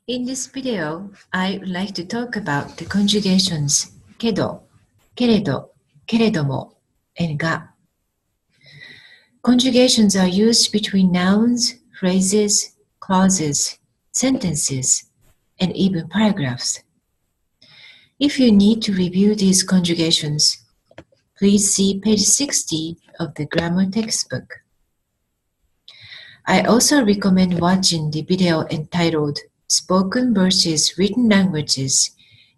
In this video, I would like to talk about the conjugations けど、けれど、けれども, and が. Conjugations are used between nouns, phrases, clauses, sentences, and even paragraphs. If you need to review these conjugations, please see page 60 of the grammar textbook. I also recommend watching the video entitled Spoken versus Written Languages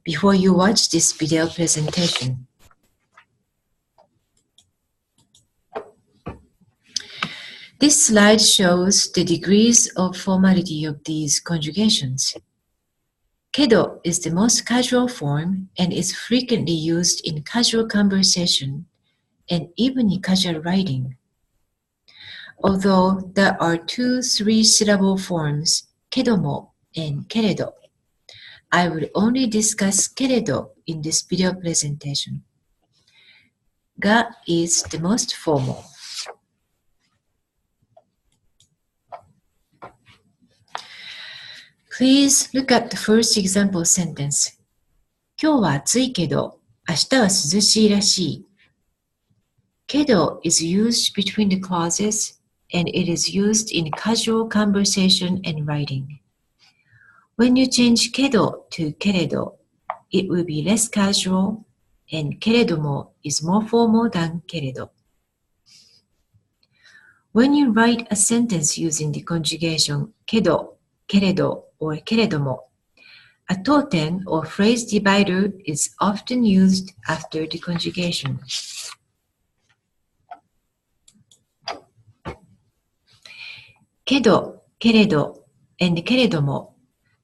before you watch this video presentation. This slide shows the degrees of formality of these conjugations. けど is the most casual form and is frequently used in casual conversation and even in casual writing. Although there are two three-syllable forms, けども and けれど, I will only discuss けれど in this video presentation. が is the most formal. Please look at the first example sentence. 今日は暑いけど、明日は涼しいらしい。けど is used between the clauses and it is used in casual conversation and writing. When you change けど to けれど, it will be less casual and けれども is more formal than けれど. When you write a sentence using the conjugation けど, けれど or けれども, a totem or phrase divider is often used after the conjugation. けど, けれど and けれども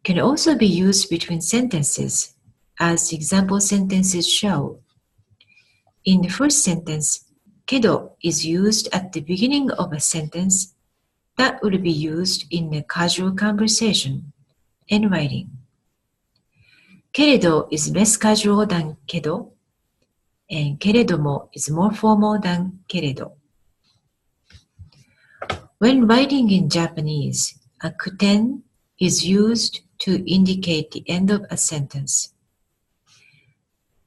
can also be used between sentences, as the example sentences show. In the first sentence, けど is used at the beginning of a sentence that would be used in a casual conversation and writing. けれど is less casual than けど and けれども is more formal than けれど. When writing in Japanese, a kuten is used to indicate the end of a sentence.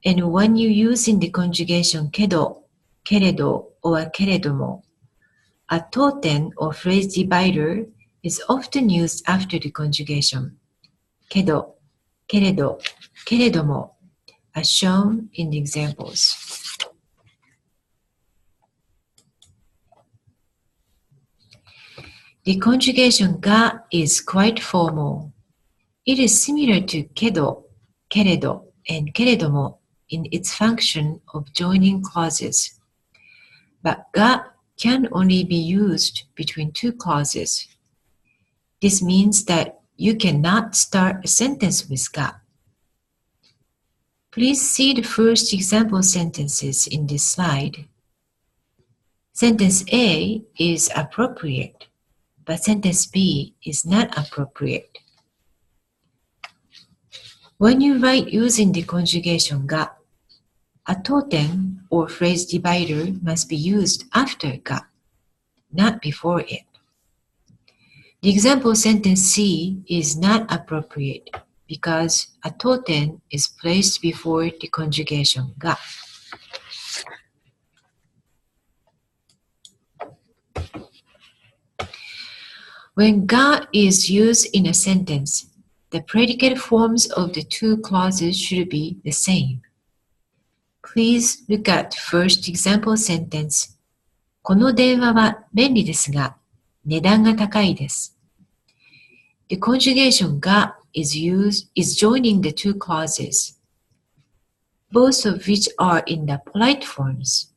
And when you use in the conjugation けど, けれど or けれども, a totem or phrase divider is often used after the conjugation けど, けれど, けれども, as shown in the examples. The conjugation が is quite formal. It is similar to けど, けれど and けれども in its function of joining clauses. But が can only be used between two clauses. This means that you cannot start a sentence with が. Please see the first example sentences in this slide. Sentence A is appropriate, but sentence B is not appropriate. When you write using the conjugation が, a totem or phrase divider must be used after が, not before it. The example sentence C is not appropriate because a totem is placed before the conjugation が. When が is used in a sentence, the predicate forms of the two clauses should be the same. Please look at the first example sentence. この電話は便利ですが、値段が高いです。The conjugation が is joining the two clauses, both of which are in the polite forms.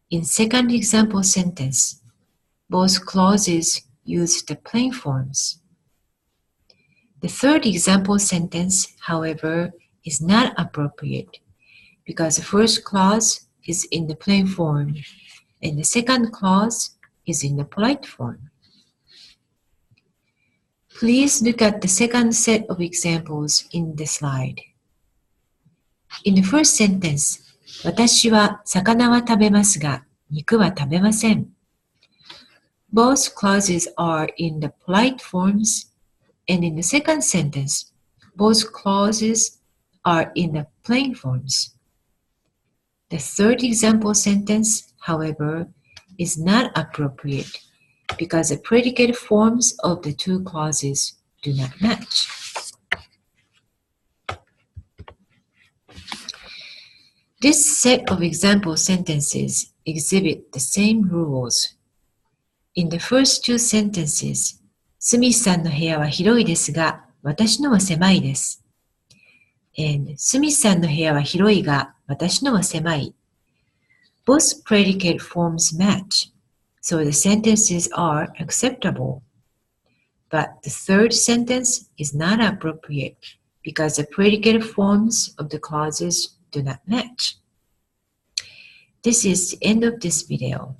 In second example sentence, both clauses use the plain forms. The third example sentence, however, is not appropriate because the first clause is in the plain form and the second clause is in the polite form. Please look at the second set of examples in the slide. In the first sentence, 私は魚は食べますが、肉は食べません. Both clauses are in the polite forms And in the second sentence, both clauses are in the plain forms. The third example sentence, however, is not appropriate because the predicate forms of the two clauses do not match. This set of example sentences exhibit the same rules. In the first two sentences, スミスさんの部屋は広いですが、私のは狭いです。And スミスさんの部屋は広いが、私のは狭い。Both predicate forms match, so the sentences are acceptable. But the third sentence is not appropriate because the predicate forms of the clauses do not match. This is the end of this video.